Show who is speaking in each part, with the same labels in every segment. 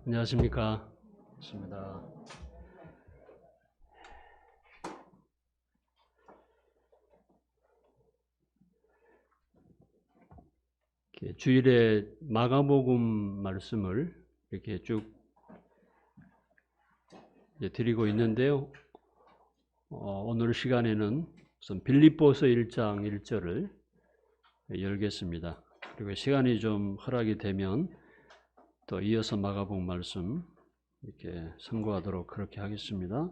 Speaker 1: 안녕하십니까. 반갑습니다. 주일에 마가복음 말씀을 이렇게 쭉 드리고 있는데요. 오늘 시간에는 우선 빌립보서 1장 1절을 열겠습니다. 그리고 시간이 좀 허락이 되면 또 이어서 마가복음 말씀 이렇게 선고하도록 그렇게 하겠습니다.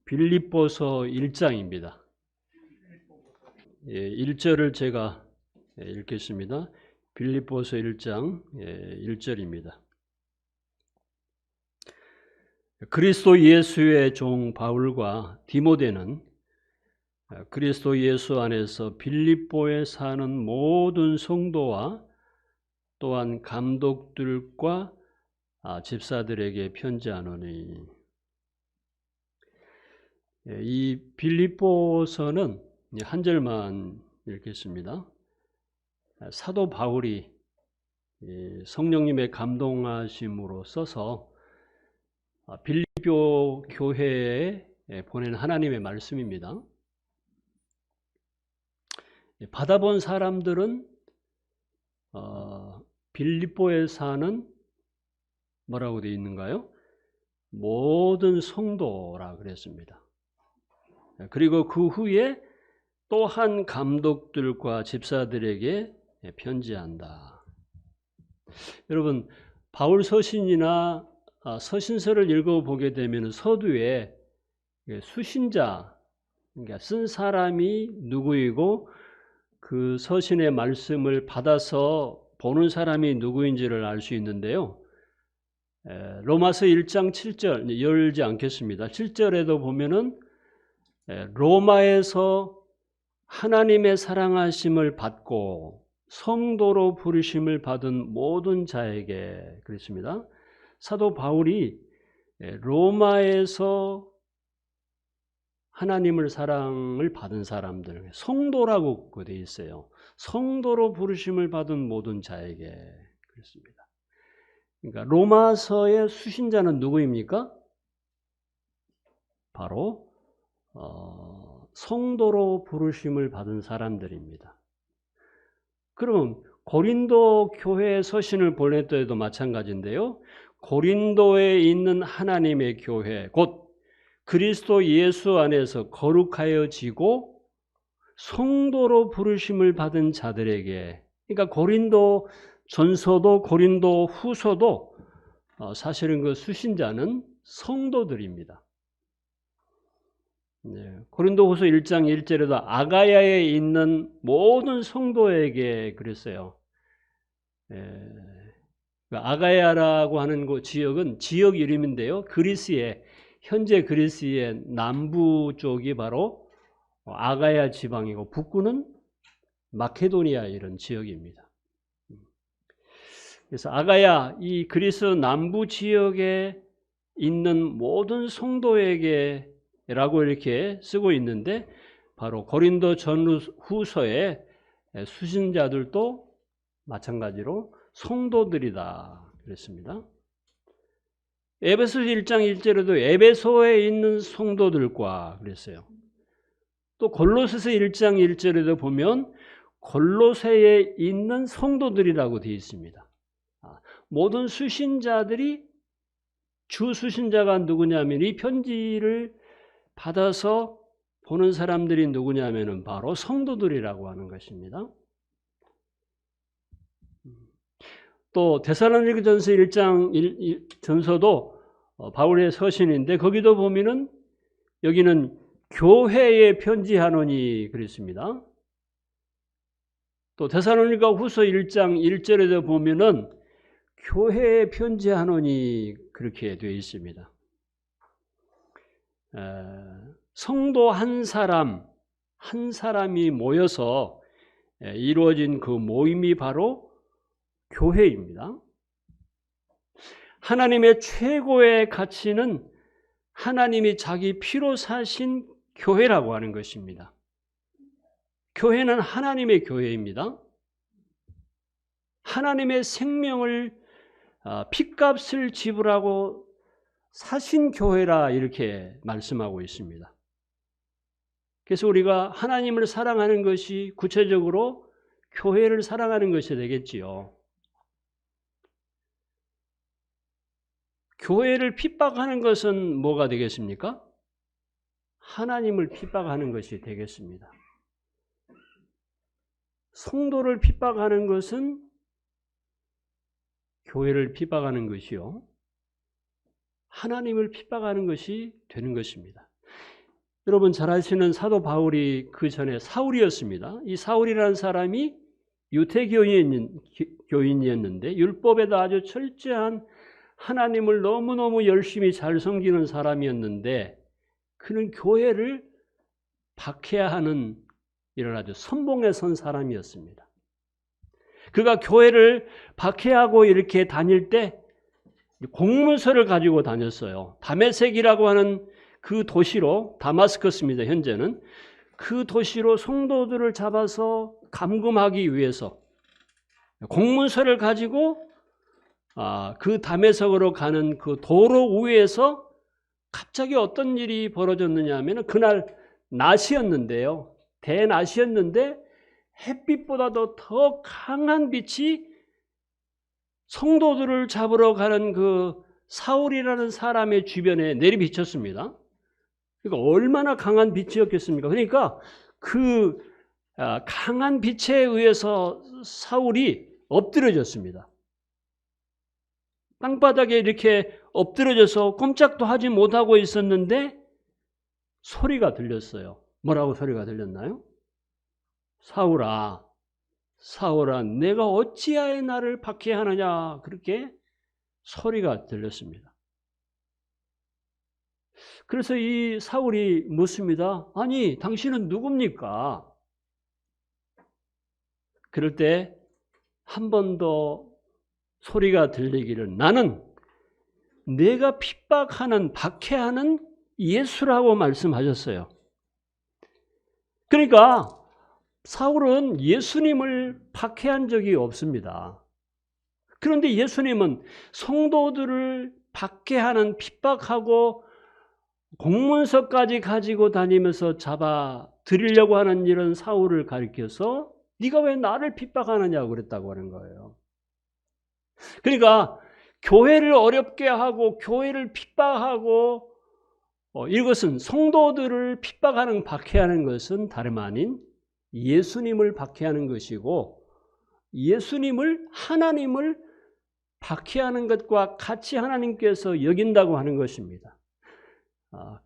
Speaker 1: 빌립보서 1장입니다. 1절을 제가 읽겠습니다. 빌립보서 1장 1절입니다. 그리스도 예수의 종 바울과 디모데는 그리스도 예수 안에서 빌립보에 사는 모든 성도와 또한 감독들과 집사들에게 편지하노니. 이 빌립보서는 한 절만 읽겠습니다. 사도 바울이 성령님의 감동하심으로 써서 빌립보 교회에 보낸 하나님의 말씀입니다. 받아본 사람들은 빌립보에 사는 뭐라고 되어 있는가요? 모든 성도라 그랬습니다. 그리고 그 후에 또한 감독들과 집사들에게 편지한다. 여러분, 바울 서신이나 서신서를 읽어보게 되면 서두에 수신자, 그러니까 쓴 사람이 누구이고 그 서신의 말씀을 받아서 보는 사람이 누구인지를 알 수 있는데요. 로마서 1장 7절 열지 않겠습니다. 7절에도 보면은 로마에서 하나님의 사랑하심을 받고 성도로 부르심을 받은 모든 자에게 그랬습니다. 사도 바울이 로마에서 하나님을 사랑을 받은 사람들, 성도라고 되어 있어요. 성도로 부르심을 받은 모든 자에게 그랬습니다. 그러니까 로마서의 수신자는 누구입니까? 바로 성도로 부르심을 받은 사람들입니다. 그럼 고린도 교회에 서신을 보낼 때도 마찬가지인데요. 고린도에 있는 하나님의 교회, 곧 그리스도 예수 안에서 거룩하여지고 성도로 부르심을 받은 자들에게, 그러니까 고린도 전서도 고린도 후서도 사실은 그 수신자는 성도들입니다. 고린도후서 1장 1절에도 아가야에 있는 모든 성도에게 그랬어요. 아가야라고 하는 그 지역은 지역 이름인데요. 현재 그리스의 남부 쪽이 바로 아가야 지방이고 북부는 마케도니아 이런 지역입니다. 그래서 아가야, 이 그리스 남부 지역에 있는 모든 성도에게 라고 이렇게 쓰고 있는데 바로 고린도 전후서의 수신자들도 마찬가지로 성도들이다 그랬습니다. 에베소서 1장 1절에도 에베소에 있는 성도들과 그랬어요. 또 골로새서 1장 1절에도 보면 골로새에 있는 성도들이라고 되어 있습니다. 모든 수신자들이, 주 수신자가 누구냐면 이 편지를 받아서 보는 사람들이 누구냐면 바로 성도들이라고 하는 것입니다. 또 데살로니가전서 1장 전서도 바울의 서신인데 거기도 보면은 여기는 교회에 편지하노니 그랬습니다. 또 데살로니가 후서 1장 1절에도 보면은 교회에 편지하노니 그렇게 되어 있습니다. 성도 한 사람이 모여서 이루어진 그 모임이 바로 교회입니다. 하나님의 최고의 가치는 하나님이 자기 피로 사신 교회라고 하는 것입니다. 교회는 하나님의 교회입니다. 하나님의 생명을 핏값을 지불하고 사신 교회라 이렇게 말씀하고 있습니다. 그래서 우리가 하나님을 사랑하는 것이 구체적으로 교회를 사랑하는 것이 되겠지요. 교회를 핍박하는 것은 뭐가 되겠습니까? 하나님을 핍박하는 것이 되겠습니다. 성도를 핍박하는 것은 교회를 핍박하는 것이요. 하나님을 핍박하는 것이 되는 것입니다. 여러분 잘 아시는 사도 바울이 그 전에 사울이었습니다. 이 사울이라는 사람이 유태교인이었는데 율법에도 아주 철저한 하나님을 너무너무 열심히 잘 섬기는 사람이었는데 그는 교회를 박해하는 이런 아주 선봉에 선 사람이었습니다. 그가 교회를 박해하고 이렇게 다닐 때 공문서를 가지고 다녔어요. 다메섹이라고 하는 그 도시로, 다마스커스입니다. 현재는 그 도시로 성도들을 잡아서 감금하기 위해서 공문서를 가지고 그 다메섹으로 가는 그 도로 위에서 갑자기 어떤 일이 벌어졌느냐 하면 그날 낮이었는데요. 대낮이었는데 햇빛보다도 더 강한 빛이 성도들을 잡으러 가는 그 사울이라는 사람의 주변에 내리비쳤습니다. 그러니까 얼마나 강한 빛이었겠습니까? 그러니까 그 강한 빛에 의해서 사울이 엎드려졌습니다. 땅바닥에 이렇게 엎드려져서 꼼짝도 하지 못하고 있었는데 소리가 들렸어요. 뭐라고 소리가 들렸나요? 사울아, 사울아, 내가 어찌하여 나를 박해하느냐, 그렇게 소리가 들렸습니다. 그래서 이 사울이 묻습니다. 아니, 당신은 누굽니까? 그럴 때 한 번 더 소리가 들리기를 나는 내가 핍박하는, 박해하는 예수라고 말씀하셨어요. 그러니까 사울은 예수님을 박해한 적이 없습니다. 그런데 예수님은 성도들을 박해하는, 핍박하고 공문서까지 가지고 다니면서 잡아 드리려고 하는 이런 사울을 가리켜서 네가 왜 나를 핍박하느냐고 그랬다고 하는 거예요. 그러니까 교회를 어렵게 하고 교회를 핍박하고 이것은 성도들을 핍박하는, 박해하는 것은 다름 아닌 예수님을 박해하는 것이고 예수님을, 하나님을 박해하는 것과 같이 하나님께서 여긴다고 하는 것입니다.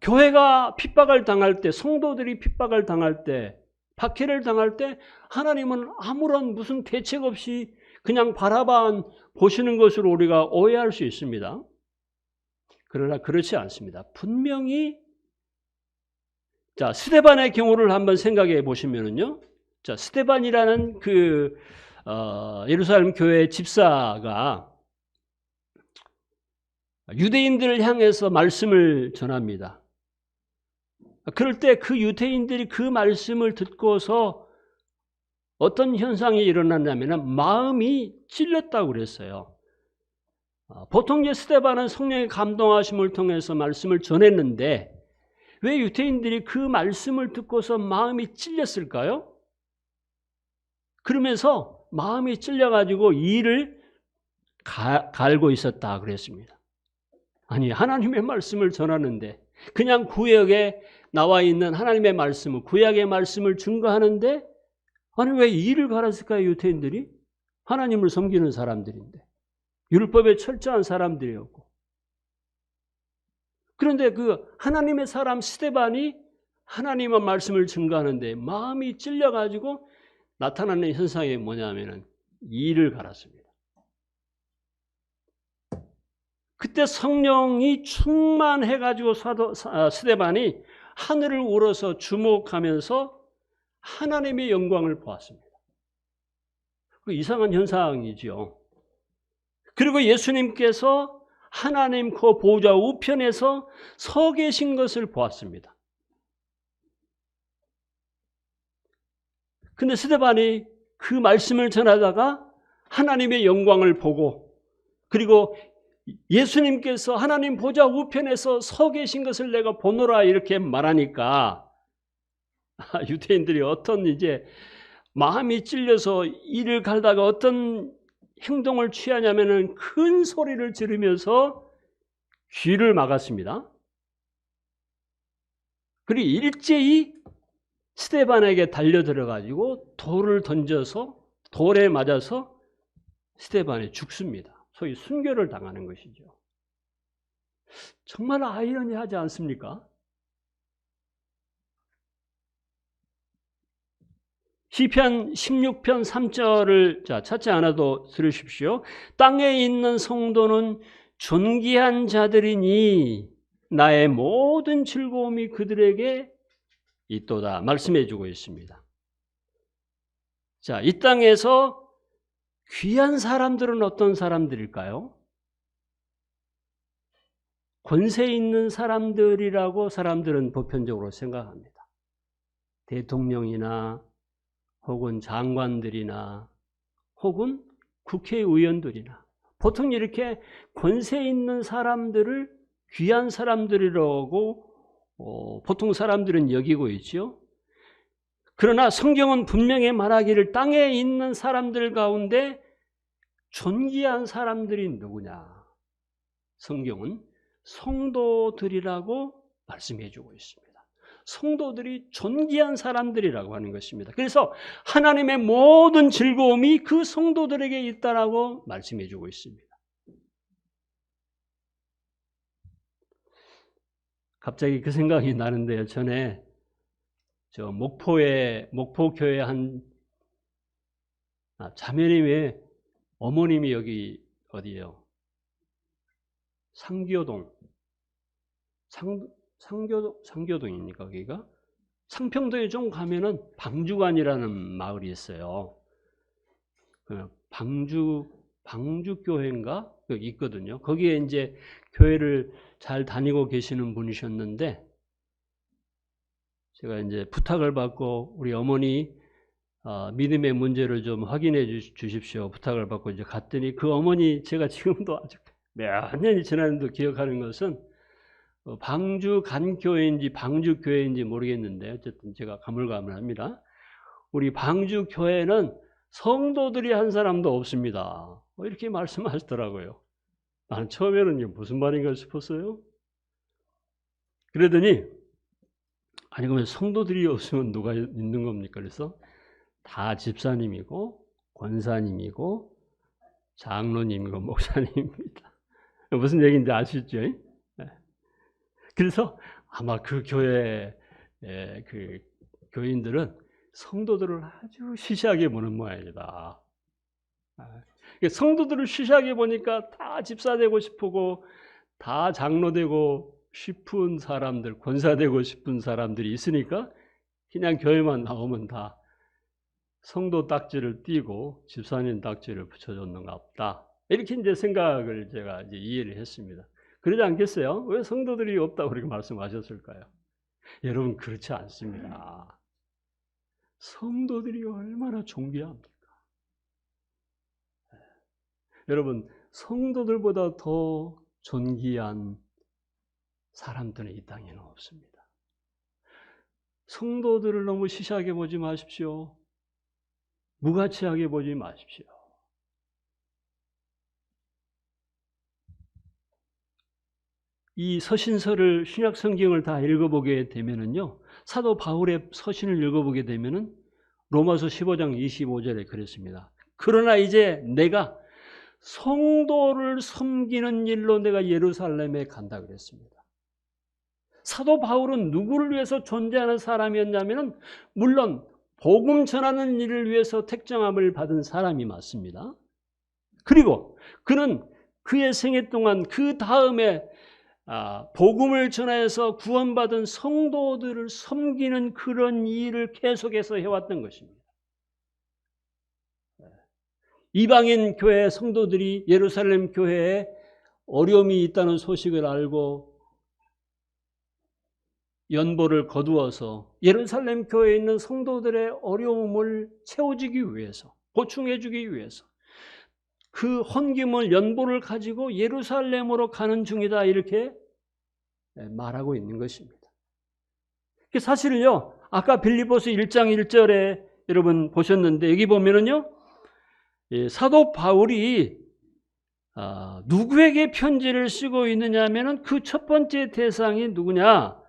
Speaker 1: 교회가 핍박을 당할 때, 성도들이 핍박을 당할 때, 박해를 당할 때 하나님은 아무런 무슨 대책 없이 그냥 바라봐 보시는 것으로 우리가 오해할 수 있습니다. 그러나 그렇지 않습니다. 분명히 자, 스데반의 경우를 한번 생각해 보시면은요. 자, 스데반이라는 그 예루살렘 교회 집사가 유대인들을 향해서 말씀을 전합니다. 그럴 때 그 유대인들이 그 말씀을 듣고서 어떤 현상이 일어났냐면 마음이 찔렸다고 그랬어요. 보통 스데반은 성령의 감동하심을 통해서 말씀을 전했는데 왜 유대인들이 그 말씀을 듣고서 마음이 찔렸을까요? 그러면서 마음이 찔려가지고 이를 갈고 있었다 그랬습니다. 아니, 하나님의 말씀을 전하는데 그냥 구역에 나와 있는 하나님의 말씀을, 구약의 말씀을 증거하는데 아니 왜 이를 갈았을까요? 유대인들이 하나님을 섬기는 사람들인데 율법에 철저한 사람들이었고. 그런데 그 하나님의 사람 스데반이 하나님의 말씀을 증거하는데 마음이 찔려가지고 나타나는 현상이 뭐냐면은 이를 갈았습니다. 그때 성령이 충만해가지고 스데반이 하늘을 우러서 주목하면서 하나님의 영광을 보았습니다. 그 이상한 현상이죠. 그리고 예수님께서 하나님 그 보좌 우편에서 서 계신 것을 보았습니다. 근데 스데반이 그 말씀을 전하다가 하나님의 영광을 보고 그리고 예수님께서 하나님 보좌 우편에서 서 계신 것을 내가 보노라 이렇게 말하니까 유대인들이 어떤 이제 마음이 찔려서 이를 갈다가 어떤 행동을 취하냐면은 큰 소리를 지르면서 귀를 막았습니다. 그리고 일제히 스데반에게 달려들어 가지고 돌을 던져서 돌에 맞아서 스데반이 죽습니다. 소위 순교를 당하는 것이죠. 정말 아이러니하지 않습니까? 시편 16편 3절을 찾지 않아도 들으십시오. 땅에 있는 성도는 존귀한 자들이니 나의 모든 즐거움이 그들에게 있도다 말씀해 주고 있습니다. 자, 이 땅에서 귀한 사람들은 어떤 사람들일까요? 권세 있는 사람들이라고 사람들은 보편적으로 생각합니다. 대통령이나 혹은 장관들이나 혹은 국회의원들이나 보통 이렇게 권세 있는 사람들을 귀한 사람들이라고 보통 사람들은 여기고 있죠. 그러나 성경은 분명히 말하기를 땅에 있는 사람들 가운데 존귀한 사람들이 누구냐? 성경은 성도들이라고 말씀해 주고 있습니다. 성도들이 존귀한 사람들이라고 하는 것입니다. 그래서 하나님의 모든 즐거움이 그 성도들에게 있다라고 말씀해 주고 있습니다. 갑자기 그 생각이 나는데요. 전에 저 목포교회 한 자매님의 어머님이 여기 어디예요? 상교동입니까? 거기가? 상평도에 좀 가면은 방주관이라는 마을이 있어요. 방주교회인가? 여기 있거든요. 거기에 이제 교회를 잘 다니고 계시는 분이셨는데, 제가 이제 부탁을 받고 우리 어머니 믿음의 문제를 좀 확인해 주십시오. 부탁을 받고 이제 갔더니 그 어머니 제가 지금도 아직 몇 년이 지났는데도 기억하는 것은 방주 간교회인지 방주 교회인지 모르겠는데 어쨌든 제가 가물가물합니다. 우리 방주 교회는 성도들이 한 사람도 없습니다. 이렇게 말씀하시더라고요. 나는 처음에는 이게 무슨 말인가 싶었어요. 그러더니 아니 그러면 성도들이 없으면 누가 있는 겁니까? 그래서 다 집사님이고 권사님이고 장로님이고 목사님입니다. 무슨 얘기인지 아시죠? 그래서 아마 그 교회 그 교인들은 성도들을 아주 시시하게 보는 모양이다. 성도들을 시시하게 보니까 다 집사 되고 싶고 다 장로 되고 싶은 사람들, 권사 되고 싶은 사람들이 있으니까 그냥 교회만 나오면 다 성도 딱지를 띄고 집사님 딱지를 붙여줬는가 보다. 이렇게 이제 생각을 제가 이제 이해를 했습니다. 그러지 않겠어요? 왜 성도들이 없다고 그렇게 말씀하셨을까요? 여러분 그렇지 않습니다. 성도들이 얼마나 존귀합니까? 여러분 성도들보다 더 존귀한 사람들은 이 땅에는 없습니다. 성도들을 너무 시시하게 보지 마십시오. 무가치하게 보지 마십시오. 이 서신서를 신약 성경을 다 읽어보게 되면은요, 사도 바울의 서신을 읽어보게 되면은 로마서 15장 25절에 그랬습니다. 그러나 이제 내가 성도를 섬기는 일로 내가 예루살렘에 간다 그랬습니다. 사도 바울은 누구를 위해서 존재하는 사람이었냐면은 물론 복음 전하는 일을 위해서 택정함을 받은 사람이 맞습니다. 그리고 그는 그의 생애 동안 그 다음에 복음을 전하여서 구원받은 성도들을 섬기는 그런 일을 계속해서 해왔던 것입니다. 이방인 교회 성도들이 예루살렘 교회에 어려움이 있다는 소식을 알고 연보를 거두어서 예루살렘 교회에 있는 성도들의 어려움을 채워주기 위해서, 보충해주기 위해서 그 헌금을 연보를 가지고 예루살렘으로 가는 중이다 이렇게 말하고 있는 것입니다. 사실은요, 아까 빌립보서 1장 1절에 여러분 보셨는데 여기 보면은요, 사도 바울이 누구에게 편지를 쓰고 있느냐 하면은 그 첫 번째 대상이 누구냐?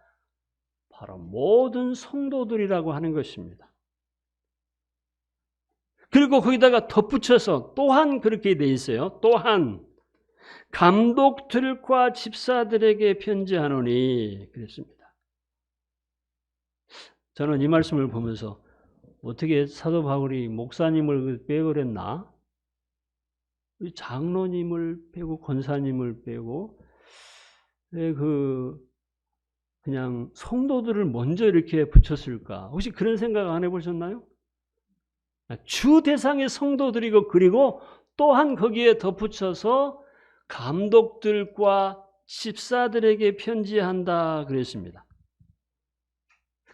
Speaker 1: 바로 모든 성도들이라고 하는 것입니다. 그리고 거기다가 덧붙여서 또한 그렇게 돼 있어요. 또한 감독들과 집사들에게 편지하노니 그랬습니다. 저는 이 말씀을 보면서 어떻게 사도 바울이 목사님을 빼고 그랬나? 장로님을 빼고 권사님을 빼고 왜 그냥 성도들을 먼저 이렇게 붙였을까? 혹시 그런 생각 안 해보셨나요? 주 대상의 성도들이고 그리고 또한 거기에 덧붙여서 감독들과 집사들에게 편지한다 그랬습니다.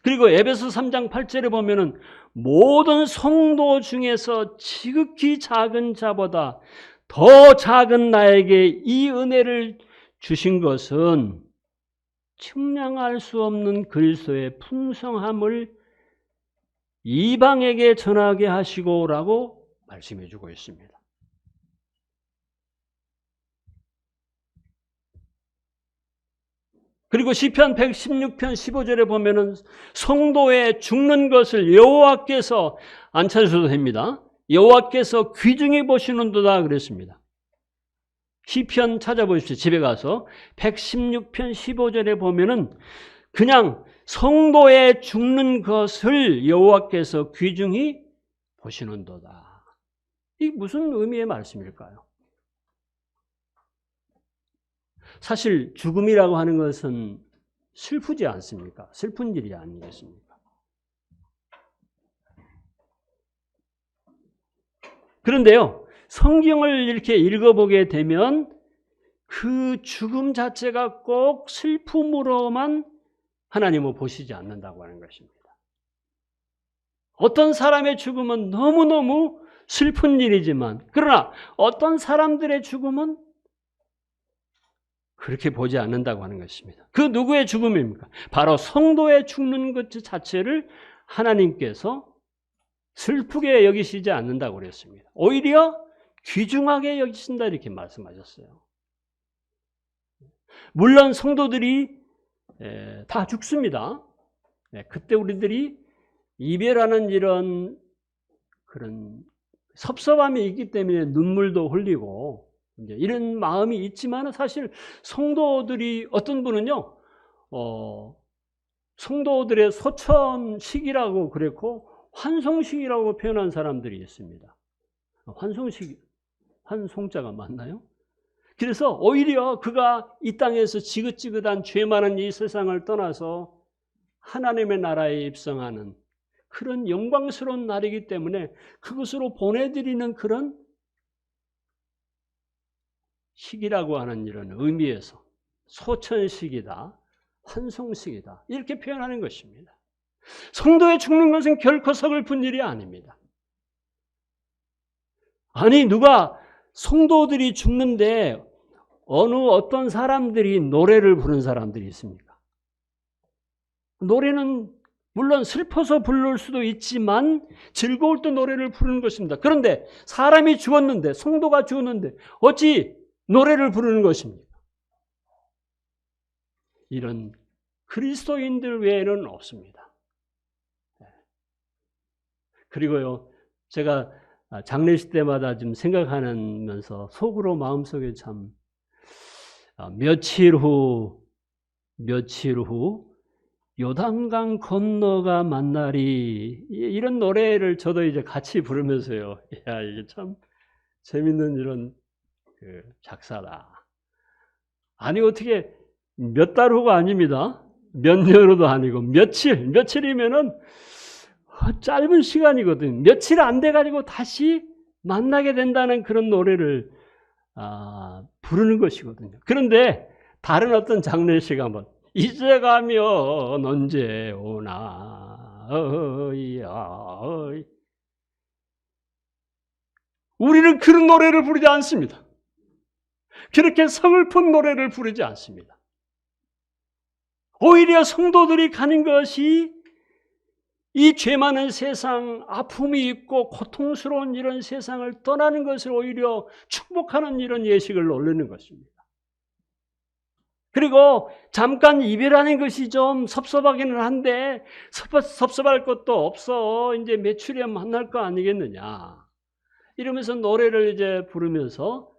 Speaker 1: 그리고 에베소 3장 8절에 보면은 모든 성도 중에서 지극히 작은 자보다 더 작은 나에게 이 은혜를 주신 것은 측량할 수 없는 그리스도의 풍성함을 이방에게 전하게 하시고라고 말씀해 주고 있습니다. 그리고 시편 116편 15절에 보면은 성도의 죽는 것을 여호와께서 안 찾으셔도 됩니다. 여호와께서 귀중히 보시는도다 그랬습니다. 시편 찾아보십시오. 집에 가서 116편 15절에 보면은 그냥 성도의 죽는 것을 여호와께서 귀중히 보시는도다. 이게 무슨 의미의 말씀일까요? 사실 죽음이라고 하는 것은 슬프지 않습니까? 슬픈 일이 아니겠습니까? 그런데요, 성경을 이렇게 읽어보게 되면 그 죽음 자체가 꼭 슬픔으로만 하나님은 보시지 않는다고 하는 것입니다. 어떤 사람의 죽음은 너무너무 슬픈 일이지만 그러나 어떤 사람들의 죽음은 그렇게 보지 않는다고 하는 것입니다. 그 누구의 죽음입니까? 바로 성도의 죽는 것 자체를 하나님께서 슬프게 여기시지 않는다고 그랬습니다. 오히려 귀중하게 여기신다 이렇게 말씀하셨어요. 물론 성도들이 다 죽습니다. 그때 우리들이 이별하는 이런 그런 섭섭함이 있기 때문에 눈물도 흘리고 이런 마음이 있지만 사실 성도들이 어떤 분은요, 성도들의 소천식이라고 그랬고 환송식이라고 표현한 사람들이 있습니다. 환송식, 환송자가 맞나요? 그래서 오히려 그가 이 땅에서 지긋지긋한 죄 많은 이 세상을 떠나서 하나님의 나라에 입성하는 그런 영광스러운 날이기 때문에 그것으로 보내드리는 그런 식이라고 하는 이런 의미에서 소천식이다, 환송식이다 이렇게 표현하는 것입니다. 성도의 죽는 것은 결코 서글픈 일이 아닙니다. 아니 누가 성도들이 죽는데 어떤 사람들이 노래를 부른 사람들이 있습니까? 노래는 물론 슬퍼서 부를 수도 있지만 즐거울 때 노래를 부르는 것입니다. 그런데 사람이 죽었는데, 성도가 죽었는데 어찌 노래를 부르는 것입니까? 이런 그리스도인들 외에는 없습니다. 그리고요, 제가 장례식 때마다 좀 생각하면서 속으로 마음속에 참 며칠 후 요단강 건너가 만나리 이런 노래를 저도 이제 같이 부르면서요. 야, 이게 참 재밌는 이런 작사다. 아니 어떻게 몇 달 후가 아닙니다. 몇 년 후도 아니고 며칠이면은 짧은 시간이거든. 며칠 안 돼가지고 다시 만나게 된다는 그런 노래를 부르는 것이거든요. 그런데 다른 어떤 장례식 한번 이제 가면 언제 오나 어이 우리는 그런 노래를 부르지 않습니다. 그렇게 서글픈 노래를 부르지 않습니다. 오히려 성도들이 가는 것이 이 죄 많은 세상, 아픔이 있고 고통스러운 이런 세상을 떠나는 것을 오히려 축복하는 이런 예식을 올리는 것입니다. 그리고 잠깐 이별하는 것이 좀 섭섭하기는 한데 섭섭할 것도 없어. 이제 며칠이면 만날 거 아니겠느냐. 이러면서 노래를 이제 부르면서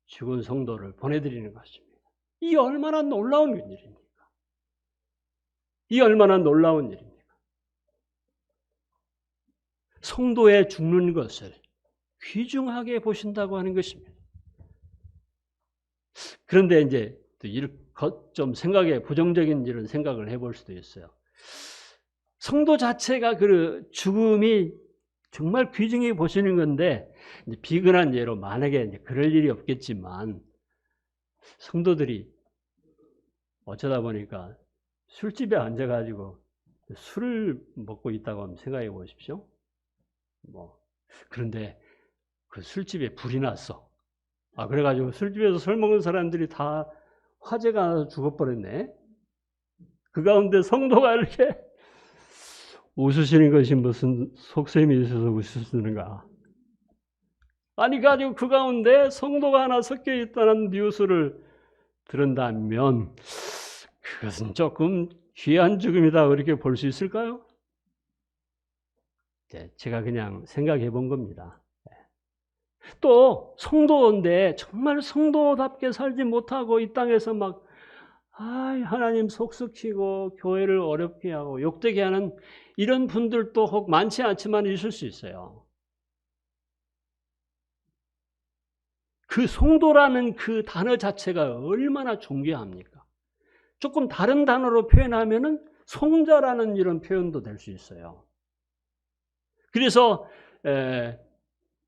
Speaker 1: 죽은 성도를 보내드리는 것입니다. 이 얼마나 놀라운 일입니까? 이 얼마나 놀라운 일입니까? 성도의 죽는 것을 귀중하게 보신다고 하는 것입니다. 그런데 이제 좀 생각에 부정적인 이런 생각을 해볼 수도 있어요. 성도 자체가 그 죽음이 정말 귀중히 보시는 건데, 비근한 예로 만약에 이제 그럴 일이 없겠지만, 성도들이 어쩌다 보니까 술집에 앉아가지고 술을 먹고 있다고 한번 생각해 보십시오. 그런데 그 술집에 불이 났어. 그래가지고 술집에서 술 먹은 사람들이 다 화재가 나서 죽어버렸네. 그 가운데 성도가 이렇게 웃으시는 것이 무슨 속셈이 있어서 웃으시는가. 아니, 가지고 그 가운데 성도가 하나 섞여 있다는 뉴스를 들은다면 그것은 조금 귀한 죽음이다, 그렇게 볼 수 있을까요? 제가 그냥 생각해 본 겁니다. 또 성도인데 정말 성도답게 살지 못하고 이 땅에서 막 하나님 속썩히고 교회를 어렵게 하고 욕되게 하는 이런 분들도 혹 많지 않지만 있을 수 있어요. 그 성도라는 그 단어 자체가 얼마나 존귀합니까? 조금 다른 단어로 표현하면은 성자라는 이런 표현도 될 수 있어요. 그래서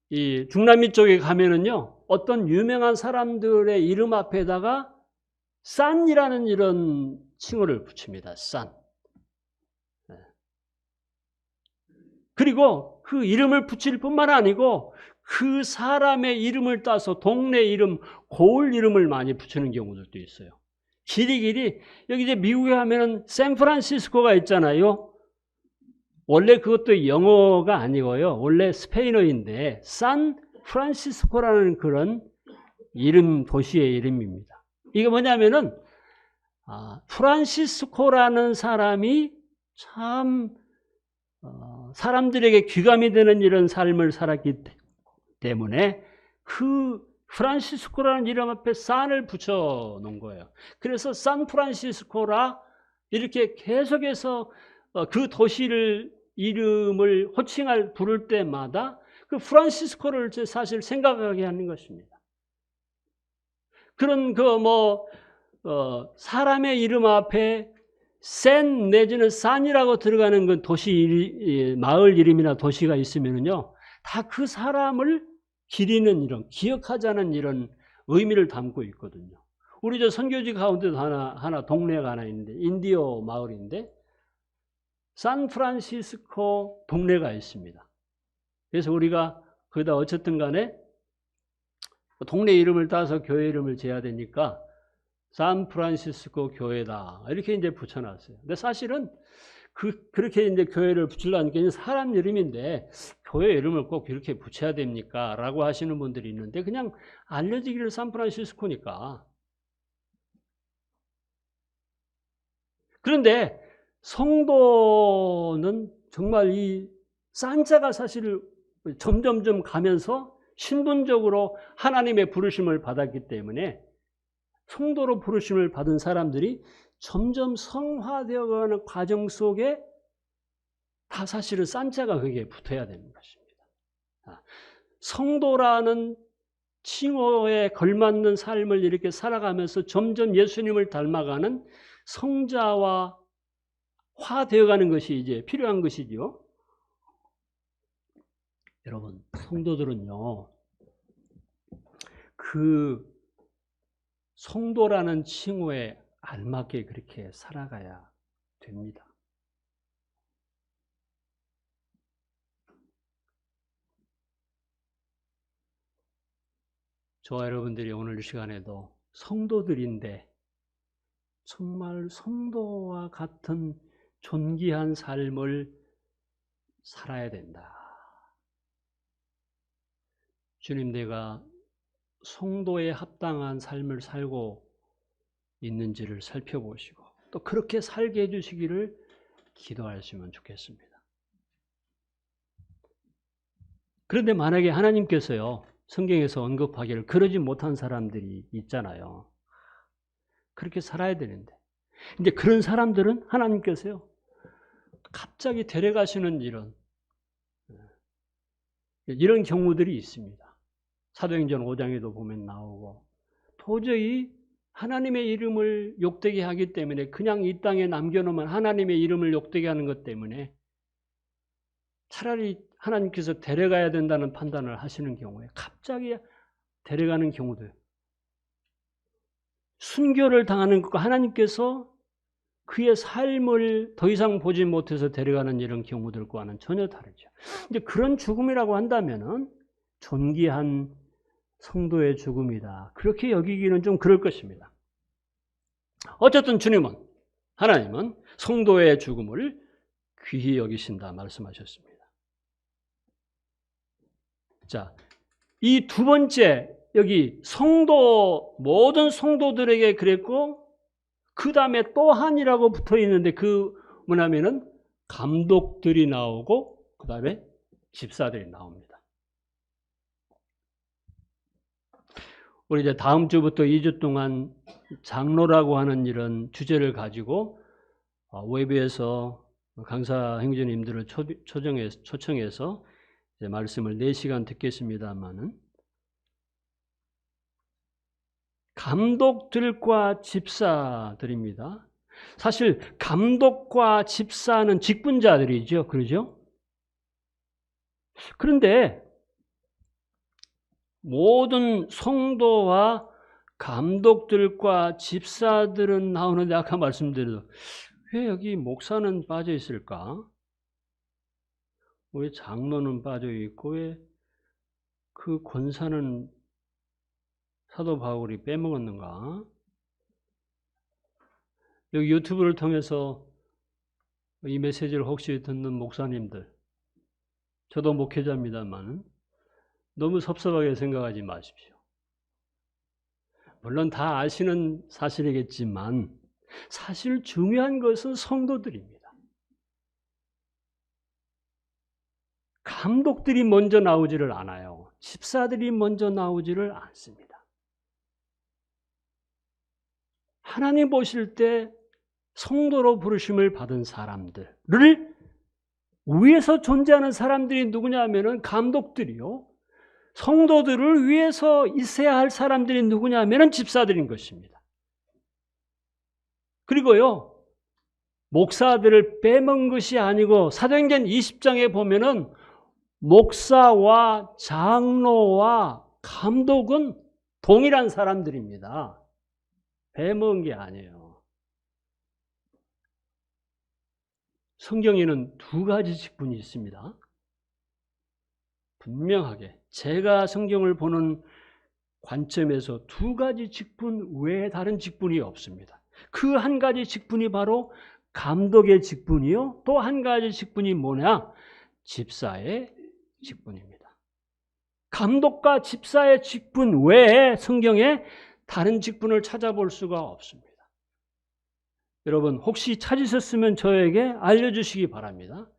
Speaker 1: 이 중남미 쪽에 가면은요, 어떤 유명한 사람들의 이름 앞에다가 산이라는 이런 칭호를 붙입니다. 산. 그리고 그 이름을 붙일 뿐만 아니고 그 사람의 이름을 따서 동네 이름, 고을 이름을 많이 붙이는 경우들도 있어요. 길이 여기 이제 미국에 가면은 샌프란시스코가 있잖아요. 원래 그것도 영어가 아니고요. 원래 스페인어인데 산프란시스코라는 그런 이름, 도시의 이름입니다. 이게 뭐냐면은 프란시스코라는 사람이 참 사람들에게 귀감이 되는 이런 삶을 살았기 때문에 그 프란시스코라는 이름 앞에 산을 붙여 놓은 거예요. 그래서 산프란시스코라 이렇게 계속해서 그 도시를 이름을 호칭할 부를 때마다 그 프란시스코를 사실 생각하게 하는 것입니다. 그런 사람의 이름 앞에 샌 내지는 산이라고 들어가는 그 도시, 마을 이름이나 도시가 있으면요, 다 그 사람을 기리는 이런, 기억하자는 이런 의미를 담고 있거든요. 우리 저 선교지 가운데도 하나 동네가 하나 있는데, 인디오 마을인데, 샌프란시스코 동네가 있습니다. 그래서 우리가 거기다 어쨌든 간에 동네 이름을 따서 교회 이름을 지어야 되니까 샌프란시스코 교회다, 이렇게 이제 붙여놨어요. 근데 사실은 그렇게 이제 교회를 붙이려는 게 사람 이름인데 교회 이름을 꼭 이렇게 붙여야 됩니까? 라고 하시는 분들이 있는데 그냥 알려지기를 샌프란시스코니까. 그런데 성도는 정말 이 산자가 사실 점점점 가면서 신분적으로 하나님의 부르심을 받았기 때문에 성도로 부르심을 받은 사람들이 점점 성화되어가는 과정 속에 다 사실은 산자가 거기에 붙어야 되는 것입니다. 성도라는 칭호에 걸맞는 삶을 이렇게 살아가면서 점점 예수님을 닮아가는 성자와 화되어가는 것이 이제 필요한 것이죠. 여러분, 성도들은요, 그 성도라는 칭호에 알맞게 그렇게 살아가야 됩니다. 저와 여러분들이 오늘 이 시간에도 성도들인데 정말 성도와 같은 존귀한 삶을 살아야 된다. 주님, 내가 성도에 합당한 삶을 살고 있는지를 살펴보시고 또 그렇게 살게 해주시기를 기도하시면 좋겠습니다. 그런데 만약에 하나님께서요, 성경에서 언급하기를 그러지 못한 사람들이 있잖아요. 그렇게 살아야 되는데. 근데 그런 사람들은 하나님께서요, 갑자기 데려가시는 이런 경우들이 있습니다. 사도행전 5장에도 보면 나오고, 도저히 하나님의 이름을 욕되게 하기 때문에 그냥 이 땅에 남겨놓으면 하나님의 이름을 욕되게 하는 것 때문에 차라리 하나님께서 데려가야 된다는 판단을 하시는 경우에 갑자기 데려가는 경우들, 순교를 당하는 것과 하나님께서 그의 삶을 더 이상 보지 못해서 데려가는 이런 경우들과는 전혀 다르죠. 근데 그런 죽음이라고 한다면은 존귀한 성도의 죽음이다. 그렇게 여기기는 좀 그럴 것입니다. 어쨌든 하나님은 성도의 죽음을 귀히 여기신다 말씀하셨습니다. 자, 이 두 번째, 여기 모든 성도들에게 그랬고, 그 다음에 또한이라고 붙어 있는데, 뭐냐면은 감독들이 나오고, 그 다음에 집사들이 나옵니다. 우리 이제 다음 주부터 2주 동안 장로라고 하는 이런 주제를 가지고 웨브에서 강사 행주님들을 초청해서 이제 말씀을 4시간 듣겠습니다만은, 감독들과 집사들입니다. 사실 감독과 집사는 직분자들이죠. 그러죠? 그런데 모든 성도와 감독들과 집사들은 나오는데, 아까 말씀드린 왜 여기 목사는 빠져 있을까? 왜 장로는 빠져 있고 왜 그 권사는 사도 바울이 빼먹었는가? 여기 유튜브를 통해서 이 메시지를 혹시 듣는 목사님들, 저도 목회자입니다만 너무 섭섭하게 생각하지 마십시오. 물론 다 아시는 사실이겠지만 사실 중요한 것은 성도들입니다. 감독들이 먼저 나오지를 않아요. 집사들이 먼저 나오지를 않습니다. 하나님 보실 때 성도로 부르심을 받은 사람들을 위에서 존재하는 사람들이 누구냐 하면은 감독들이요. 성도들을 위해서 있어야 할 사람들이 누구냐 하면은 집사들인 것입니다. 그리고요, 목사들을 빼먹은 것이 아니고 사도행전 20장에 보면은 목사와 장로와 감독은 동일한 사람들입니다. 빼먹은 게 아니에요. 성경에는 2가지 직분이 있습니다. 분명하게 제가 성경을 보는 관점에서 2가지 직분 외에 다른 직분이 없습니다. 그 한 가지 직분이 바로 감독의 직분이요, 또 한 가지 직분이 뭐냐? 집사의 직분입니다. 감독과 집사의 직분 외에 성경에 다른 직분을 찾아볼 수가 없습니다. 여러분, 혹시 찾으셨으면 저에게 알려주시기 바랍니다.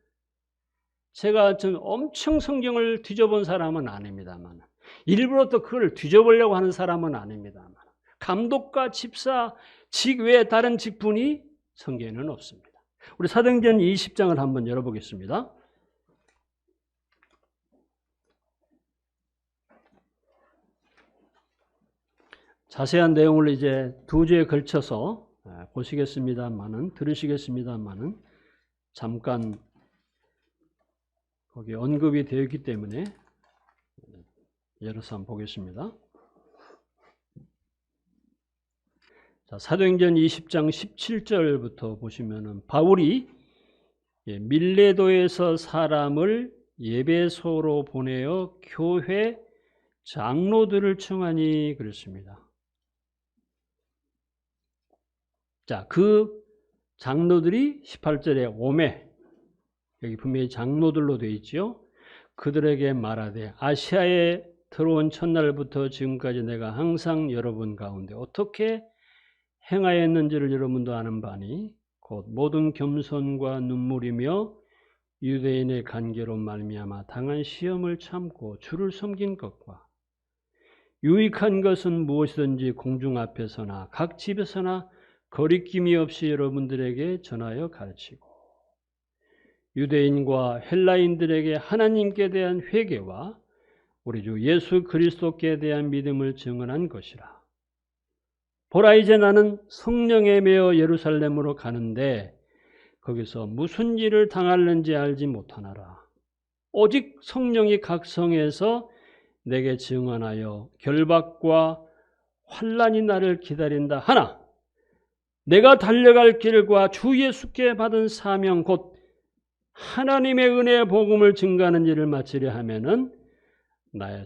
Speaker 1: 제가 엄청 성경을 뒤져본 사람은 아닙니다만, 일부러 또 그걸 뒤져보려고 하는 사람은 아닙니다만, 감독과 집사 직 외에 다른 직분이 성경에는 없습니다. 우리 사도행전 20장을 한번 열어보겠습니다. 자세한 내용을 이제 2주에 걸쳐서 들으시겠습니다만은 잠깐 거기 언급이 되어 있기 때문에 열어서 한번 보겠습니다. 자, 사도행전 20장 17절부터 보시면은 바울이 밀레도에서 사람을 예배소로 보내어 교회 장로들을 청하니 그렇습니다. 자, 그 장로들이 18절에 오매, 여기 분명히 장로들로 되어 있죠. 그들에게 말하되 아시아에 들어온 첫날부터 지금까지 내가 항상 여러분 가운데 어떻게 행하였는지를 여러분도 아는 바니 곧 모든 겸손과 눈물이며 유대인의 관계로 말미암아 당한 시험을 참고 주를 섬긴 것과 유익한 것은 무엇이든지 공중 앞에서나 각 집에서나 거리낌이 없이 여러분들에게 전하여 가르치고 유대인과 헬라인들에게 하나님께 대한 회개와 우리 주 예수 그리스도께 대한 믿음을 증언한 것이라. 보라 이제 나는 성령에 매어 예루살렘으로 가는데 거기서 무슨 일을 당할는지 알지 못하나라. 오직 성령이 각 성에서 내게 증언하여 결박과 환난이 나를 기다린다 하나 내가 달려갈 길과 주 예수께 받은 사명 곧 하나님의 은혜의 복음을 증거하는 일을 마치려 하면은 나의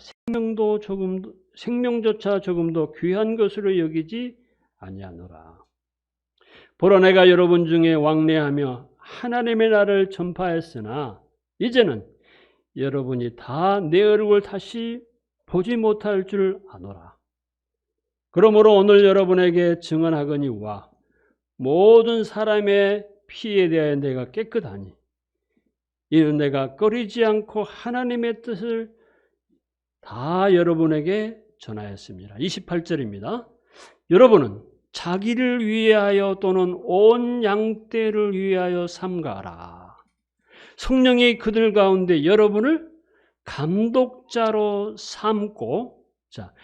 Speaker 1: 생명조차 조금도 귀한 것으로 여기지 아니하노라. 보라 내가 여러분 중에 왕래하며 하나님의 나라를 전파했으나 이제는 여러분이 다 내 얼굴 다시 보지 못할 줄 아노라. 그러므로 오늘 여러분에게 증언하거니와 모든 사람의 피에 대하여 내가 깨끗하니 이는 내가 꺼리지 않고 하나님의 뜻을 다 여러분에게 전하였습니다. 28절입니다. 여러분은 자기를 위하여 또는 온 양떼를 위하여 삼가라. 성령이 그들 가운데 여러분을 감독자로 삼고, 자,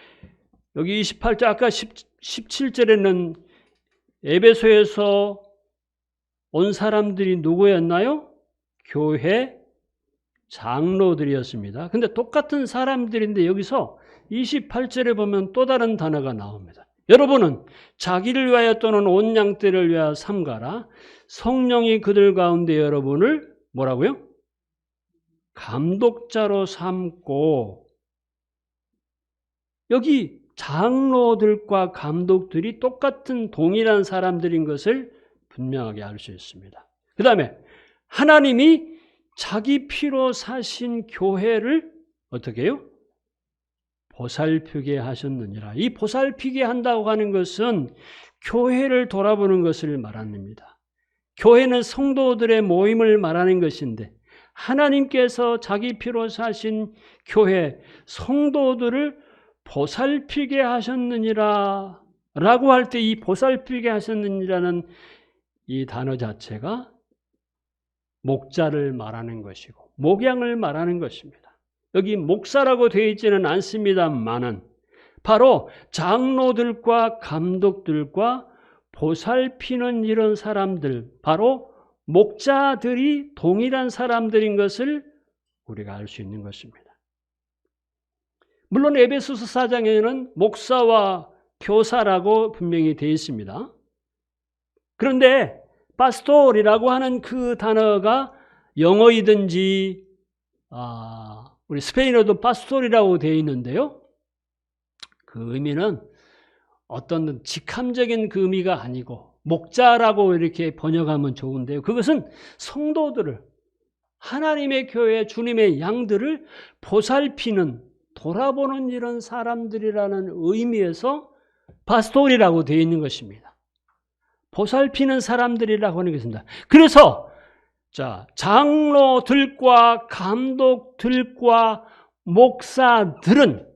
Speaker 1: 여기 28절, 아까 17절에는 에베소에서 온 사람들이 누구였나요? 교회 장로들이었습니다. 근데 똑같은 사람들인데 여기서 28절에 보면 또 다른 단어가 나옵니다. 여러분은 자기를 위하여 또는 온 양떼를 위하여 삼가라. 성령이 그들 가운데 여러분을 뭐라고요? 감독자로 삼고, 여기 장로들과 감독들이 똑같은 동일한 사람들인 것을 분명하게 알 수 있습니다. 그 다음에 하나님이 자기 피로 사신 교회를 어떻게 해요? 보살피게 하셨느니라. 이 보살피게 한다고 하는 것은 교회를 돌아보는 것을 말합니다. 교회는 성도들의 모임을 말하는 것인데 하나님께서 자기 피로 사신 교회, 성도들을 보살피게 하셨느니라 라고 할 때 이 보살피게 하셨느니라는 이 단어 자체가 목자를 말하는 것이고 목양을 말하는 것입니다. 여기 목사라고 되어 있지는 않습니다만은 바로 장로들과 감독들과 보살피는 이런 사람들, 바로 목자들이 동일한 사람들인 것을 우리가 알 수 있는 것입니다. 물론 에베소서 4장에는 목사와 교사라고 분명히 되어 있습니다. 그런데 파스토리라고 하는 그 단어가 영어이든지 우리 스페인어도 파스토리라고 되어 있는데요. 그 의미는 어떤 직함적인 그 의미가 아니고 목자라고 이렇게 번역하면 좋은데요. 그것은 성도들을, 하나님의 교회, 주님의 양들을 보살피는, 돌아보는 이런 사람들이라는 의미에서 파스토리라고 되어 있는 것입니다. 보살피는 사람들이라고 하는 것입니다. 그래서 자, 장로들과 감독들과 목사들은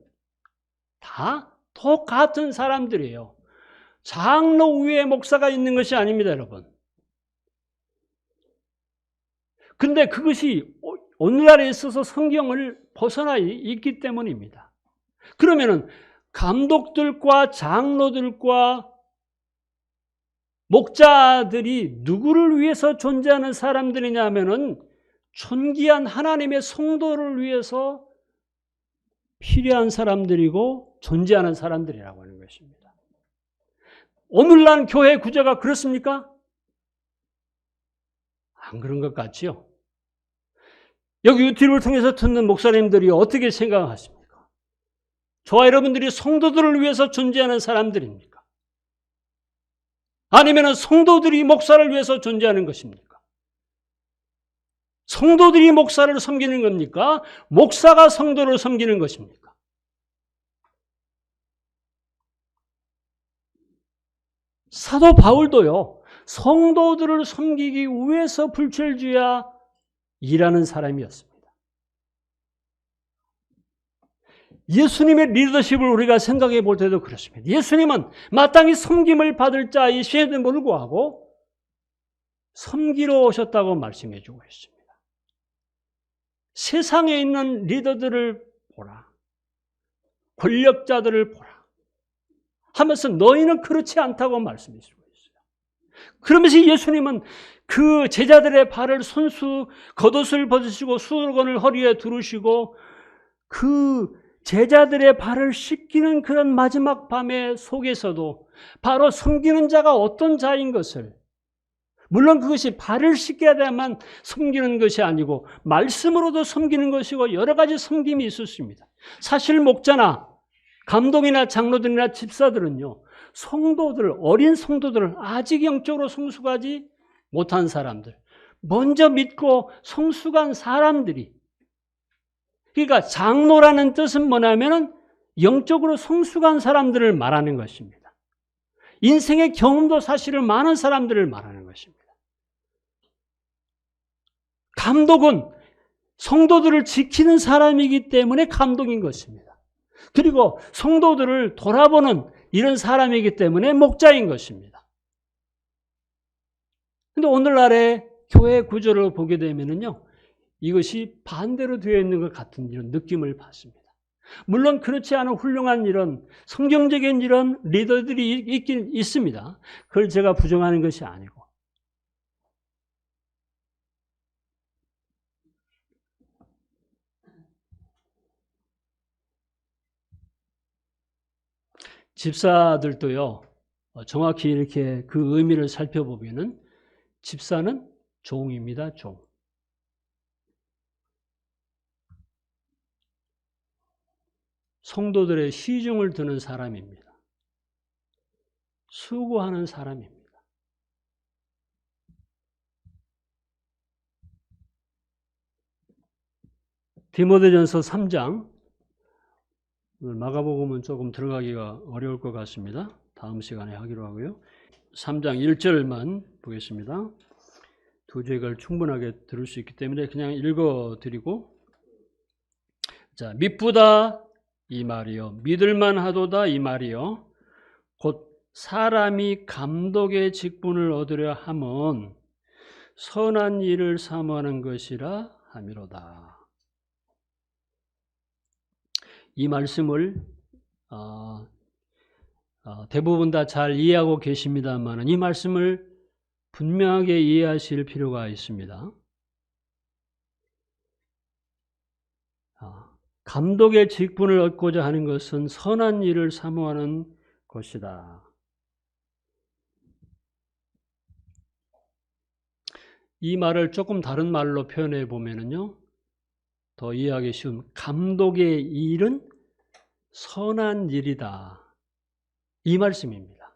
Speaker 1: 다 똑같은 사람들이에요. 장로 위에 목사가 있는 것이 아닙니다, 여러분. 근데 그것이 오늘날에 있어서 성경을 벗어나 있기 때문입니다. 그러면은 감독들과 장로들과 목자들이 누구를 위해서 존재하는 사람들이냐 하면은 존귀한 하나님의 성도를 위해서 필요한 사람들이고 존재하는 사람들이라고 하는 것입니다. 오늘날 교회 구조가 그렇습니까? 안 그런 것 같지요? 여기 유튜브를 통해서 듣는 목사님들이 어떻게 생각하십니까? 저와 여러분들이 성도들을 위해서 존재하는 사람들입니까? 아니면 성도들이 목사를 위해서 존재하는 것입니까? 성도들이 목사를 섬기는 겁니까? 목사가 성도를 섬기는 것입니까? 사도 바울도요, 성도들을 섬기기 위해서 불철주야 일하는 사람이었습니다. 예수님의 리더십을 우리가 생각해 볼 때도 그렇습니다. 예수님은 마땅히 섬김을 받을 자이심에도 불구하고 섬기러 오셨다고 말씀해 주고 있습니다. 세상에 있는 리더들을 보라, 권력자들을 보라 하면서 너희는 그렇지 않다고 말씀해 주고 있어요. 그러면서 예수님은 그 제자들의 발을 겉옷을 벗으시고 수건을 허리에 두르시고 그 제자들의 발을 씻기는 그런 마지막 밤의 속에서도 바로 섬기는 자가 어떤 자인 것을, 물론 그것이 발을 씻게 돼야만 섬기는 것이 아니고 말씀으로도 섬기는 것이고 여러 가지 섬김이 있었습니다. 사실 목자나 감독이나 장로들이나 집사들은요, 어린 성도들을 아직 영적으로 성숙하지 못한 사람들, 먼저 믿고 성숙한 사람들이, 그러니까 장로라는 뜻은 뭐냐면은 영적으로 성숙한 사람들을 말하는 것입니다. 인생의 경험도 사실은 많은 사람들을 말하는 것입니다. 감독은 성도들을 지키는 사람이기 때문에 감독인 것입니다. 그리고 성도들을 돌아보는 이런 사람이기 때문에 목자인 것입니다. 그런데 오늘날의 교회 구조를 보게 되면요, 이것이 반대로 되어 있는 것 같은 이런 느낌을 받습니다. 물론 그렇지 않은 훌륭한 이런 성경적인 이런 리더들이 있긴 있습니다. 그걸 제가 부정하는 것이 아니고. 집사들도요, 정확히 이렇게 그 의미를 살펴보면은 집사는 종입니다, 종. 성도들의 시중을 드는 사람입니다. 수고하는 사람입니다. 디모데전서 3장, 마가복음은 조금 들어가기가 어려울 것 같습니다. 다음 시간에 하기로 하고요. 3장 1절만 보겠습니다. 두 죄를 충분하게 들을 수 있기 때문에 그냥 읽어드리고, 자, 미쁘다 이 말이요, 믿을만 하도다 이 말이요, 곧 사람이 감독의 직분을 얻으려 함은 선한 일을 사모하는 것이라 함이로다. 이 말씀을 대부분 다 잘 이해하고 계십니다만 이 말씀을 분명하게 이해하실 필요가 있습니다. 감독의 직분을 얻고자 하는 것은 선한 일을 사모하는 것이다. 이 말을 조금 다른 말로 표현해 보면은요, 더 이해하기 쉬운, 감독의 일은 선한 일이다, 이 말씀입니다.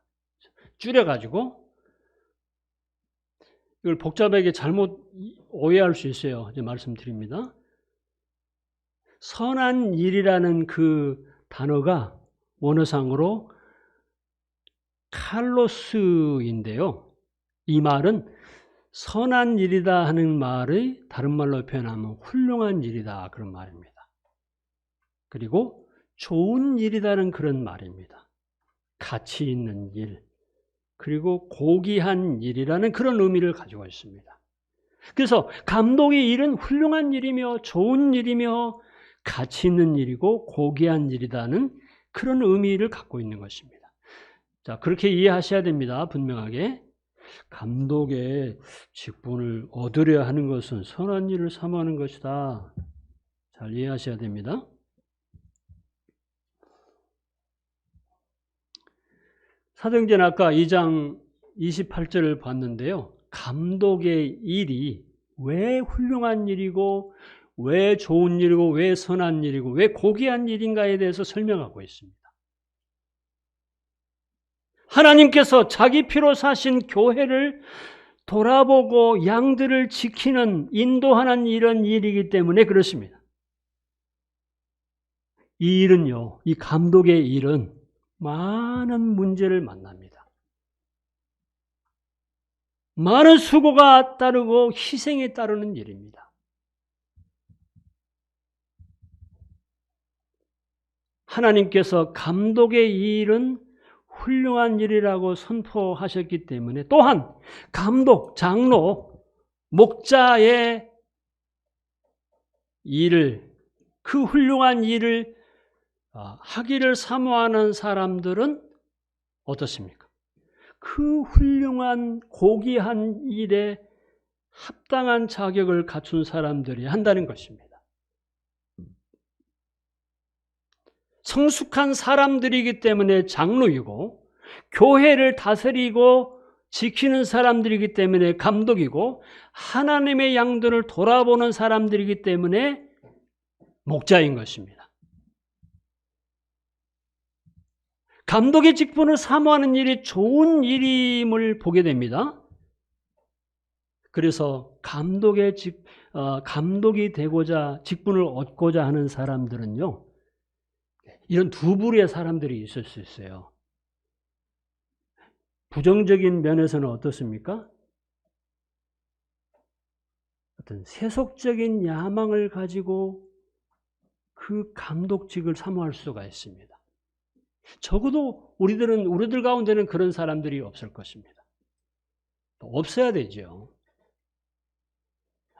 Speaker 1: 줄여가지고 이걸 복잡하게 잘못 오해할 수 있어요. 이제 말씀드립니다. 선한 일이라는 그 단어가 원어상으로 칼로스인데요. 이 말은 선한 일이다 하는 말의 다른 말로 표현하면 훌륭한 일이다, 그런 말입니다. 그리고 좋은 일이라는 그런 말입니다. 가치 있는 일, 그리고 고귀한 일이라는 그런 의미를 가지고 있습니다. 그래서 감독의 일은 훌륭한 일이며 좋은 일이며 가치 있는 일이고 고귀한 일이라는 그런 의미를 갖고 있는 것입니다. 자, 그렇게 이해하셔야 됩니다. 분명하게. 감독의 직분을 얻으려 하는 것은 선한 일을 사모하는 것이다. 잘 이해하셔야 됩니다. 사도행전 아까 2장 28절을 봤는데요. 감독의 일이 왜 훌륭한 일이고 왜 좋은 일이고 왜 선한 일이고 왜 고귀한 일인가에 대해서 설명하고 있습니다. 하나님께서 자기 피로 사신 교회를 돌아보고 양들을 지키는, 인도하는 이런 일이기 때문에 그렇습니다. 이 일은요, 이 감독의 일은 많은 문제를 만납니다. 많은 수고가 따르고 희생이 따르는 일입니다. 하나님께서 감독의 일은 훌륭한 일이라고 선포하셨기 때문에 또한 감독, 장로, 목자의 일을, 그 훌륭한 일을 하기를 사모하는 사람들은 어떻습니까? 그 훌륭한 고귀한 일에 합당한 자격을 갖춘 사람들이 한다는 것입니다. 성숙한 사람들이기 때문에 장로이고, 교회를 다스리고 지키는 사람들이기 때문에 감독이고, 하나님의 양들을 돌아보는 사람들이기 때문에 목자인 것입니다. 감독의 직분을 사모하는 일이 좋은 일임을 보게 됩니다. 그래서 감독이 되고자, 직분을 얻고자 하는 사람들은요, 이런 두 부류의 사람들이 있을 수 있어요. 부정적인 면에서는 어떻습니까? 어떤 세속적인 야망을 가지고 그 감독직을 사모할 수가 있습니다. 적어도 우리들 가운데는 그런 사람들이 없을 것입니다. 없어야 되죠.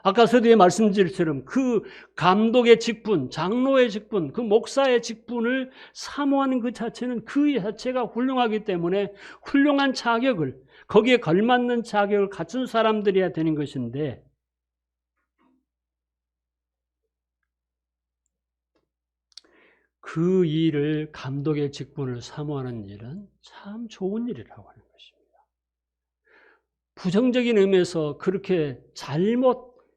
Speaker 1: 아까 서두에 말씀드린 것처럼 그 감독의 직분, 장로의 직분, 그 목사의 직분을 사모하는 그 자체는 그 자체가 훌륭하기 때문에 훌륭한 자격을, 거기에 걸맞는 자격을 갖춘 사람들이어야 되는 것인데, 그 일을, 감독의 직분을 사모하는 일은 참 좋은 일이라고 하는 것입니다. 부정적인 의미에서 그렇게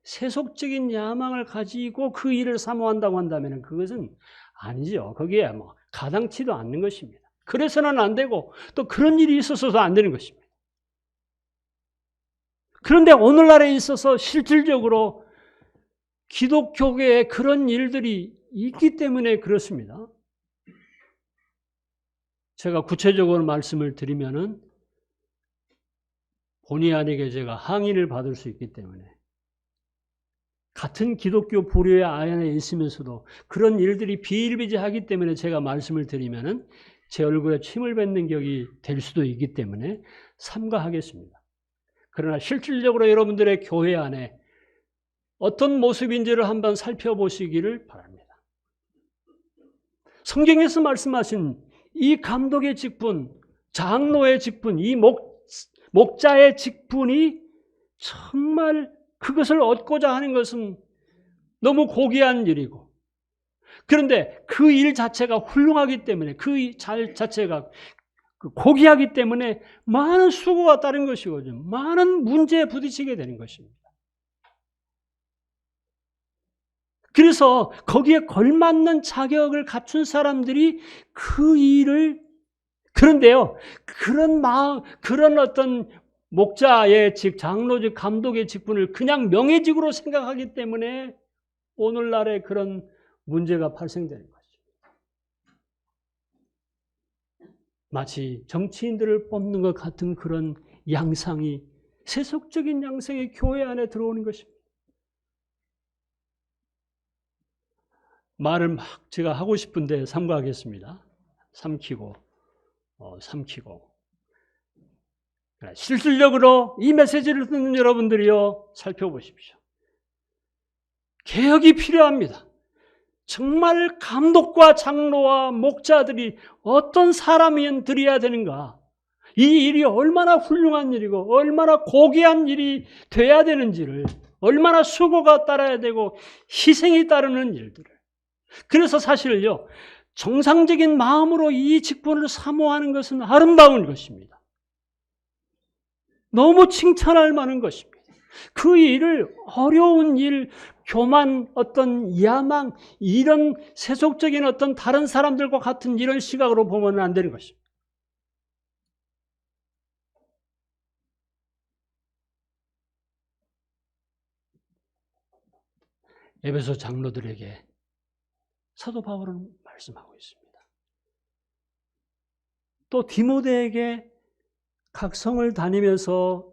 Speaker 1: 세속적인 야망을 가지고 그 일을 사모한다고 한다면 그것은 아니죠. 거기에 가당치도 않는 것입니다. 그래서는 안 되고 또 그런 일이 있어서도 안 되는 것입니다. 그런데 오늘날에 있어서 실질적으로 기독교계에 그런 일들이 있기 때문에 그렇습니다. 제가 구체적으로 말씀을 드리면은 본의 아니게 제가 항의를 받을 수 있기 때문에, 같은 기독교 부류의 안에 있으면서도 그런 일들이 비일비재하기 때문에 제가 말씀을 드리면은 제 얼굴에 침을 뱉는 격이 될 수도 있기 때문에 삼가하겠습니다. 그러나 실질적으로 여러분들의 교회 안에 어떤 모습인지를 한번 살펴보시기를 바랍니다. 성경에서 말씀하신 이 감독의 직분, 장로의 직분, 이 목자의 직분이 정말 그것을 얻고자 하는 것은 너무 고귀한 일이고, 그런데 그 일 자체가 훌륭하기 때문에, 그 일 자체가 고귀하기 때문에 많은 수고가 따른 것이고 많은 문제에 부딪히게 되는 것입니다. 그래서 거기에 걸맞는 자격을 갖춘 사람들이 그 일을, 그런데요, 그런 어떤 목자의 장로직, 감독의 직분을 그냥 명예직으로 생각하기 때문에 오늘날에 그런 문제가 발생되는 것입니다. 마치 정치인들을 뽑는 것 같은 그런 양상이, 세속적인 양상이 교회 안에 들어오는 것입니다. 말을 막 제가 하고 싶은데 삼가하겠습니다. 삼키고. 실질적으로 이 메시지를 듣는 여러분들이요, 살펴보십시오. 개혁이 필요합니다. 정말 감독과 장로와 목자들이 어떤 사람이어야 되는가, 이 일이 얼마나 훌륭한 일이고 얼마나 고귀한 일이 돼야 되는지를, 얼마나 수고가 따라야 되고 희생이 따르는 일들을, 그래서 사실요, 정상적인 마음으로 이 직분을 사모하는 것은 아름다운 것입니다. 너무 칭찬할 만한 것입니다. 그 일을 어려운 일, 교만, 어떤 야망, 이런 세속적인 어떤 다른 사람들과 같은 이런 시각으로 보면 안 되는 것입니다. 에베소 장로들에게 사도 바울은 말씀하고 있습니다. 또 디모데에게 각 성을 다니면서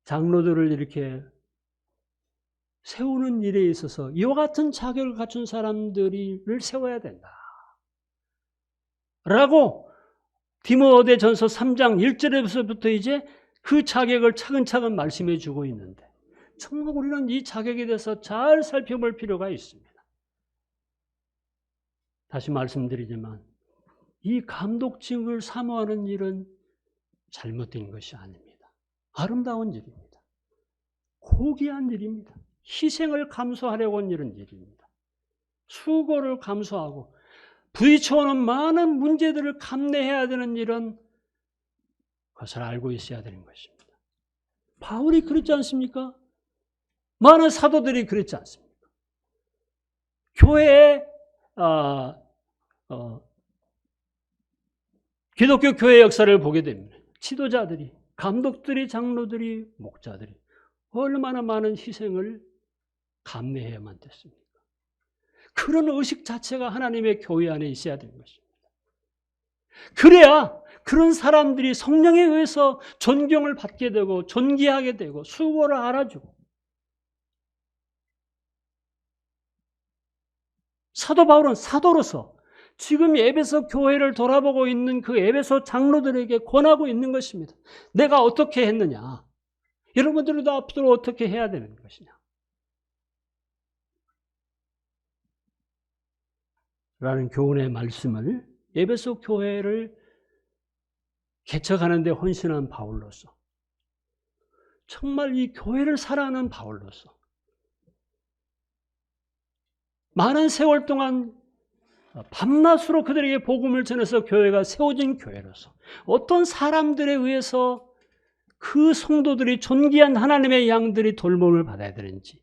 Speaker 1: 장로들을 이렇게 세우는 일에 있어서 이와 같은 자격을 갖춘 사람들을 세워야 된다. 라고 디모데전서 3장 1절에서부터 이제 그 자격을 차근차근 말씀해 주고 있는데 정말 우리는 이 자격에 대해서 잘 살펴볼 필요가 있습니다. 다시 말씀드리지만 이 감독직을 사모하는 일은 잘못된 것이 아닙니다. 아름다운 일입니다. 고귀한 일입니다. 희생을 감수하려고 하는 이런 일입니다. 수고를 감수하고 부딪혀오는 많은 문제들을 감내해야 되는 일은 그것을 알고 있어야 되는 것입니다. 바울이 그렇지 않습니까? 많은 사도들이 그렇지 않습니까? 교회에 기독교 교회 역사를 보게 됩니다. 지도자들이, 감독들이, 장로들이, 목자들이 얼마나 많은 희생을 감내해야만 됐습니까? 그런 의식 자체가 하나님의 교회 안에 있어야 되는 것입니다. 그래야 그런 사람들이 성령에 의해서 존경을 받게 되고 존귀하게 되고 수고를 알아주고 사도 바울은 사도로서 지금 에베소 교회를 돌아보고 있는 그 에베소 장로들에게 권하고 있는 것입니다. 내가 어떻게 했느냐? 여러분들도 앞으로 어떻게 해야 되는 것이냐? 라는 교훈의 말씀을 에베소 교회를 개척하는 데 헌신한 바울로서 정말 이 교회를 사랑하는 바울로서 많은 세월 동안 밤낮으로 그들에게 복음을 전해서 교회가 세워진 교회로서 어떤 사람들에 의해서 그 성도들이 존귀한 하나님의 양들이 돌봄을 받아야 되는지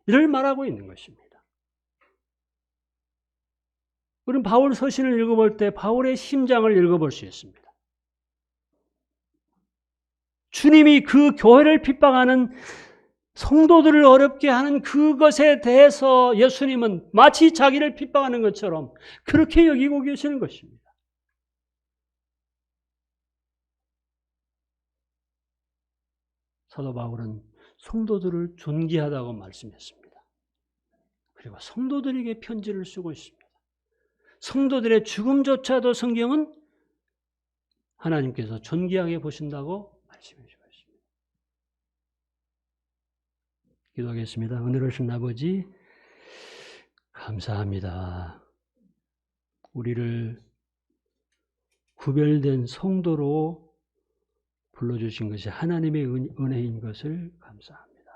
Speaker 1: 이를 말하고 있는 것입니다. 우리는 바울 서신을 읽어볼 때 바울의 심장을 읽어볼 수 있습니다. 주님이 그 교회를 핍박하는 성도들을 어렵게 하는 그것에 대해서 예수님은 마치 자기를 핍박하는 것처럼 그렇게 여기고 계시는 것입니다. 사도 바울은 성도들을 존귀하다고 말씀했습니다. 그리고 성도들에게 편지를 쓰고 있습니다. 성도들의 죽음조차도 성경은 하나님께서 존귀하게 보신다고 말씀해 주고 있습니다. 기도하겠습니다. 은혜로우신 아버지 감사합니다. 우리를 구별된 성도로 불러주신 것이 하나님의 은혜인 것을 감사합니다.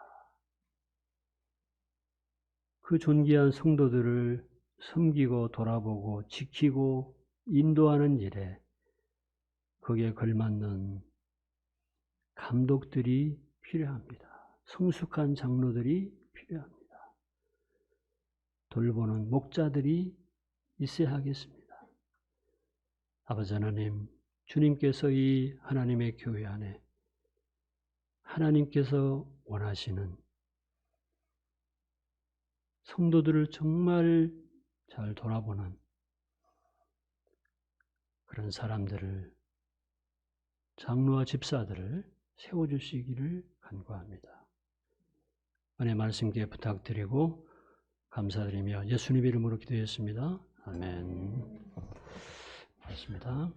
Speaker 1: 그 존귀한 성도들을 섬기고 돌아보고 지키고 인도하는 일에 거기에 걸맞는 감독들이 필요합니다. 성숙한 장로들이 필요합니다. 돌보는 목자들이 있어야 하겠습니다. 아버지 하나님, 주님께서 이 하나님의 교회 안에 하나님께서 원하시는 성도들을 정말 잘 돌아보는 그런 사람들을 장로와 집사들을 세워주시기를 간구합니다. 은혜 말씀께 부탁드리고 감사드리며 예수님 이름으로 기도했습니다. 아멘. 고맙습니다.